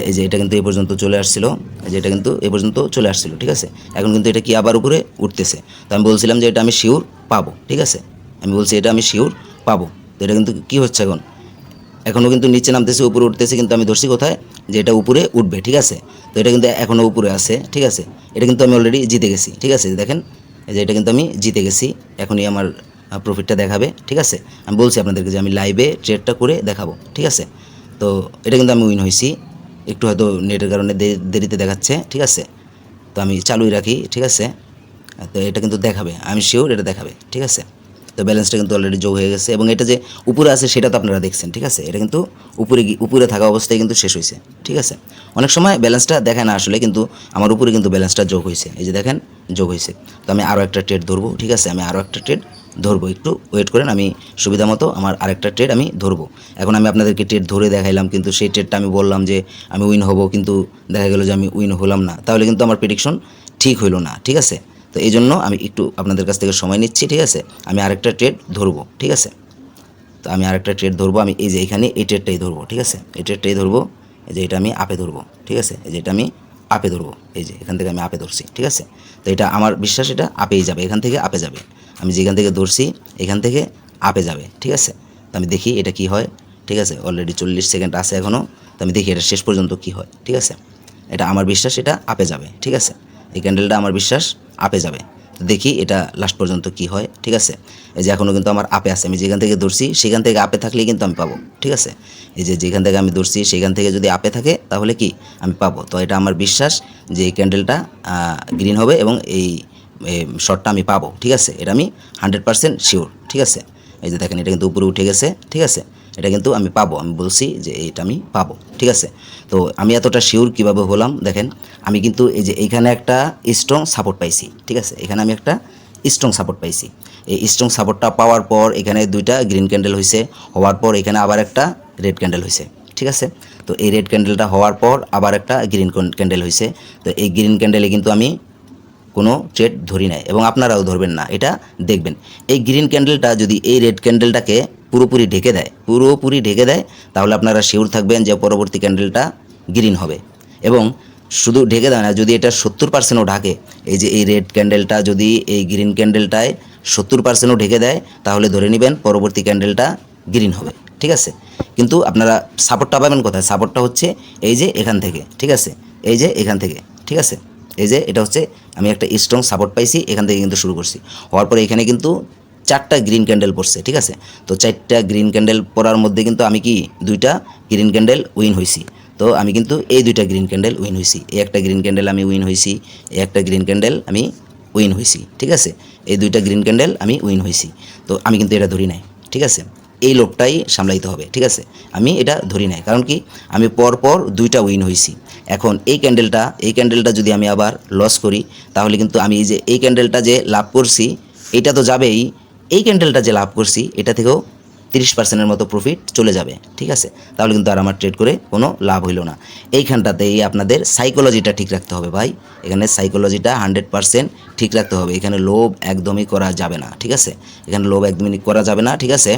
এই যে এটা কিন্তু এই পর্যন্ত চলে আসছিল, এই যে এটা কিন্তু এই পর্যন্ত চলে আসছিল, ঠিক আছে। এখন কিন্তু এটা কি আবার উপরে উঠতেছে। তো আমি বলছিলাম যে এটা আমি শিওর পাবো, ঠিক আছে, আমি বলছি এটা আমি শিওর পাবো। তো এটা কিন্তু কী হচ্ছে, এখনও কিন্তু নিচে নামতেছে উপরে উঠতেছে, কিন্তু আমি ধরছি কোথায় যে এটা উপরে উঠবে, ঠিক আছে। তো এটা কিন্তু এখনও উপরে আছে, ঠিক আছে। এটা কিন্তু আমি অলরেডি জিতে গেছি, ঠিক আছে, দেখেন এই যে এটা কিন্তু আমি জিতে গেছি, এখনই আমার প্রফিটটা দেখাবে, ঠিক আছে। আমি বলছি আপনাদেরকে যে আমি লাইভে ট্রেডটা করে দেখাবো, ঠিক আছে। তো এটা কিন্তু আমি উইন হয়েছি, একটু হয়তো নেটের কারণে দেরিতে দেখাচ্ছে, ঠিক আছে। তো আমি চালুই রাখি, ঠিক আছে। তো এটা কিন্তু দেখাবে, আমি শিওর এটা দেখাবে, ঠিক আছে। তো ব্যালেন্সটা কিন্তু অলরেডি যোগ হয়ে গেছে এবং এটা যে উপরে আছে সেটা তো আপনারা দেখছেন, ঠিক আছে। এটা কিন্তু উপরে থাকা অবস্থায় কিন্তু শেষ হয়েছে, ঠিক আছে। অনেক সময় ব্যালেন্সটা দেখায় না আসলে, কিন্তু আমার উপরে কিন্তু ব্যালেন্সটা যোগ হয়েছে, এই যে দেখেন যোগ হয়েছে। তো আমি আরও একটা ট্রেড ধরবো, ঠিক আছে, আমি আরও একটা ট্রেড ধরবো, একটু ওয়েট করেন, আমি সুবিধা মতো আমার আরেকটা ট্রেড আমি ধরবো। এখন আমি আপনাদেরকে ট্রেড ধরে দেখাইলাম, কিন্তু সেই ট্রেডটা আমি বললাম যে আমি উইন হব, কিন্তু দেখা গেল যে আমি উইন হলাম না, তাহলে কিন্তু আমার প্রেডিকশন ঠিক হইলো না, ঠিক আছে। তো এই জন্য আমি একটু আপনাদের কাছ থেকে সময় নিচ্ছি, ঠিক আছে। আমি আরেকটা ট্রেড ধরবো, ঠিক আছে। তো আমি আরেকটা ট্রেড ধরবো, আমি এই যে এখানে এই ট্রেডটাই ধরবো, ঠিক আছে, এই ট্রেডটাই ধরবো। এই যে এটা আমি আপে ধরবো, ঠিক আছে, এই যে এটা আমি আপে ধরবো, এই যে এখান থেকে আমি আপে ধরছি, ঠিক আছে। তো এটা আমার বিশ্বাস এটা আপেই যাবে, এখান থেকে আপে যাবে। আমি যেখান থেকে ধরছি এখান থেকে আপে যাবে, ঠিক আছে। তো আমি দেখি এটা কি হয়, ঠিক আছে। অলরেডি 40 সেকেন্ড আছে এখনও। তো আমি দেখি এটা শেষ পর্যন্ত কি হয়, ঠিক আছে। এটা আমার বিশ্বাস এটা আপে যাবে, ঠিক আছে। এই ক্যান্ডেলটা আমার বিশ্বাস আপে যাবে। দেখি এটা লাস্ট পর্যন্ত কি হয়, ঠিক আছে। এই যে এখনও কিন্তু আমার আপে আছে, আমি যেখান থেকে ধরছি সেখান থেকে আপে থাকলেই কিন্তু আমি পাবো, ঠিক আছে। এই যে যেখান থেকে আমি ধরছি সেখান থেকে যদি আপে থাকে তাহলে কি আমি পাবো। তো এটা আমার বিশ্বাস যে এই ক্যান্ডেলটা গ্রিন হবে এবং এই শর্টটা আমি পাবো, ঠিক আছে। এটা আমি 100% শিওর, ঠিক আছে। এই যে দেখেন এটা কিন্তু উপরে উঠে গেছে, ঠিক আছে। এটা কিন্তু আমি পাবো, আমি বলছি যে এটা আমি পাবো, ঠিক আছে। তো আমি এতটা শিওর কীভাবে হলাম দেখেন, আমি কিন্তু এই যে এইখানে একটা স্ট্রং সাপোর্ট পাইছি, ঠিক আছে। এখানে আমি একটা স্ট্রং সাপোর্ট পাইছি। এই স্ট্রং সাপোর্টটা পাওয়ার পর এখানে দুইটা গ্রিন ক্যান্ডেল হয়েছে, হওয়ার পর এখানে আবার একটা রেড ক্যান্ডেল হয়েছে, ঠিক আছে। তো এই রেড ক্যান্ডেলটা হওয়ার পর আবার একটা গ্রিন ক্যান্ডেল হয়েছে। তো এই গ্রিন ক্যান্ডেলে কিন্তু আমি কোনো ট্রেড ধরি নাই এবং আপনারাও ধরবেন না, এটা দেখবেন। এই গ্রিন ক্যান্ডেলটা যদি এই রেড ক্যান্ডেলটাকে পুরোপুরি ঢেকে দেয় তাহলে আপনারা শিওর থাকবেন যে পরবর্তী ক্যান্ডেলটা গ্রিন হবে। এবং শুধু ঢেকে দেয় না, যদি এটা 70%ও ঢাকে, এই যে এই রেড ক্যান্ডেলটা যদি এই গ্রিন ক্যান্ডেলটায় 70%ও ঢেকে দেয় তাহলে ধরে নেবেন পরবর্তী ক্যান্ডেলটা গ্রিন হবে, ঠিক আছে। কিন্তু আপনারা সাপোর্টটা পাবেন কোথায়? সাপোর্টটা হচ্ছে এই যে এখান থেকে, ঠিক আছে, এই যে এখান থেকে, ঠিক আছে। এই যে এটা হচ্ছে আমি একটা স্ট্রং সাপোর্ট পাইছি, এখান থেকে কিন্তু শুরু করছি। হওয়ার পরে এখানে কিন্তু 4টা গ্রিন ক্যান্ডেল পড়ছে, ঠিক আছে। তো 4টা গ্রিন ক্যান্ডেল পড়ার মধ্যে কিন্তু আমি কি 2টা গ্রিন ক্যান্ডেল উইন হয়েছি। তো আমি কিন্তু এই 2টা গ্রিন ক্যান্ডেল উইন হয়েছি, এই একটা গ্রিন ক্যান্ডেল আমি উইন হয়েছি, এই একটা গ্রিন ক্যান্ডেল আমি উইন হয়েছি, ঠিক আছে। এই 2টা গ্রিন ক্যান্ডেল আমি উইন হয়েছি। তো আমি কিন্তু এটা ধরি নাই, ঠিক আছে। এই লোভটাই সামলাইতে হবে, ঠিক আছে। আমি এটা ধরি নাই, কারণ কি আমি পর 2টা উইন হয়েছি। এখন এই ক্যান্ডেলটা যদি আমি আবার লস করি তাহলে কিন্তু আমি এই ক্যান্ডেলটা যে লাভ করছি এটা তো যাবেই, এই ক্যান্ডেলটা যে লাভ করছি এটা থেকেও 30%-এর মতো প্রফিট চলে যাবে, ঠিক আছে। তাহলে কিন্তু আর আমার ট্রেড করে কোনো লাভ হইল না। এইখানটাতেই আপনাদের সাইকোলজিটা ঠিক রাখতে হবে ভাই, এখানে সাইকোলজিটা 100% ঠিক রাখতে হবে। এখানে লোভ একদমই করা যাবে না, ঠিক আছে। এখানে লোভ একদমই করা যাবে না, ঠিক আছে।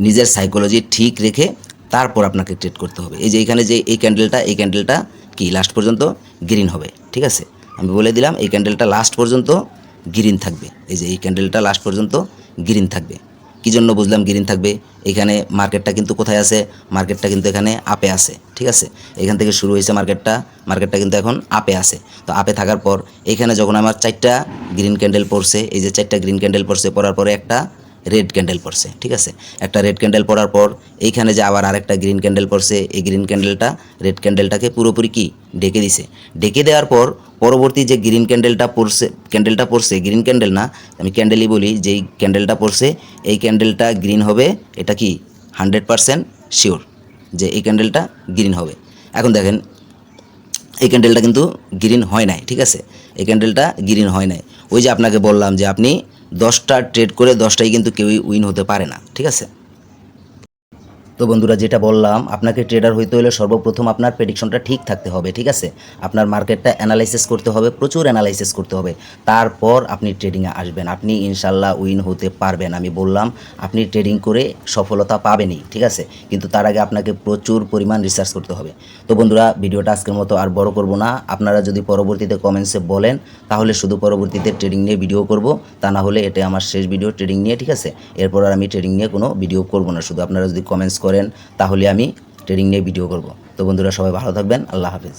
নিজের সাইকোলজি ঠিক রেখে তারপর আপনাকে ট্রেড করতে হবে। এই যে এখানে যে এই ক্যান্ডেলটা কি লাস্ট পর্যন্ত গ্রিন হবে, ঠিক আছে। আমি বলে দিলাম এই ক্যান্ডেলটা লাস্ট পর্যন্ত গ্রিন থাকবে। এই যে এই ক্যান্ডেলটা লাস্ট পর্যন্ত গ্রিন থাকবে। কী জন্য বুঝলাম গ্রিন থাকবে? এখানে মার্কেটটা কিন্তু কোথায় আছে? মার্কেটটা কিন্তু এখানে আপে আছে, ঠিক আছে। এখান থেকে শুরু হয়েছে মার্কেটটা কিন্তু এখন আপে আছে। তো আপে থাকার পর এখানে যখন আমার 4টা গ্রিন ক্যান্ডেল পড়ছে, এই যে 4টা গ্রিন ক্যান্ডেল পড়ছে, পড়ার পরে একটা রেড ক্যান্ডেল পড়ছে, ঠিক আছে। একটা রেড ক্যান্ডেল পড়ার পর এইখানে যে আবার আরেকটা গ্রিন ক্যান্ডেল পড়ছে, এই গ্রিন ক্যান্ডেলটা রেড ক্যান্ডেলটাকে পুরোপুরি কি ঢেকে দিছে। ঢেকে দেওয়ার পর পরবর্তী যে গ্রিন ক্যান্ডেলটা পড়ছে গ্রিন ক্যান্ডেল না, আমি ক্যান্ডেলই বলি, যেই ক্যান্ডেলটা পড়ছে এই ক্যান্ডেলটা গ্রিন হবে। এটা কি 100% শিওর যে এই ক্যান্ডেলটা গ্রিন হবে। এখন দেখেন এই ক্যান্ডেলটা কিন্তু গ্রিন হয় নাই, ঠিক আছে। এই ক্যান্ডেলটা গ্রিন হয় নাই। ওই যে আপনাকে বললাম যে আপনি 10টা ট্রেড করে 10টাই কিন্তু কেউই উইন হতে পারে না, ঠিক আছে। তো বন্ধুরা যেটা বললাম, আপনাকে ট্রেডার হইতে হলে সর্বপ্রথম আপনার প্রেডিকশনটা ঠিক থাকতে হবে, ঠিক আছে। আপনার মার্কেটটা অ্যানালাইসিস করতে হবে, প্রচুর অ্যানালাইসিস করতে হবে। তারপর আপনি ট্রেডিংয়ে আসবেন, আপনি ইনশাল্লাহ উইন হতে পারবেন। আমি বললাম আপনি ট্রেডিং করে সফলতা পাবেনই, ঠিক আছে। কিন্তু তার আগে আপনাকে প্রচুর পরিমাণ রিসার্চ করতে হবে। তো বন্ধুরা ভিডিওটা আজকের মতো আর বড় করব না। আপনারা যদি পরবর্তীতে কমেন্টসে বলেন তাহলে শুধু পরবর্তীতে ট্রেডিং নিয়ে ভিডিও করব, তা না হলে এটা আমার শেষ ভিডিও ট্রেডিং নিয়ে, ঠিক আছে। এরপর আর আমি ট্রেডিং নিয়ে কোনো ভিডিও করব না। শুধু আপনারা যদি কমেন্টস করেন তাহলে আমি ট্রেডিং নিয়ে ভিডিও করব। তো বন্ধুরা সবাই ভালো থাকবেন, আল্লাহ হাফেজ।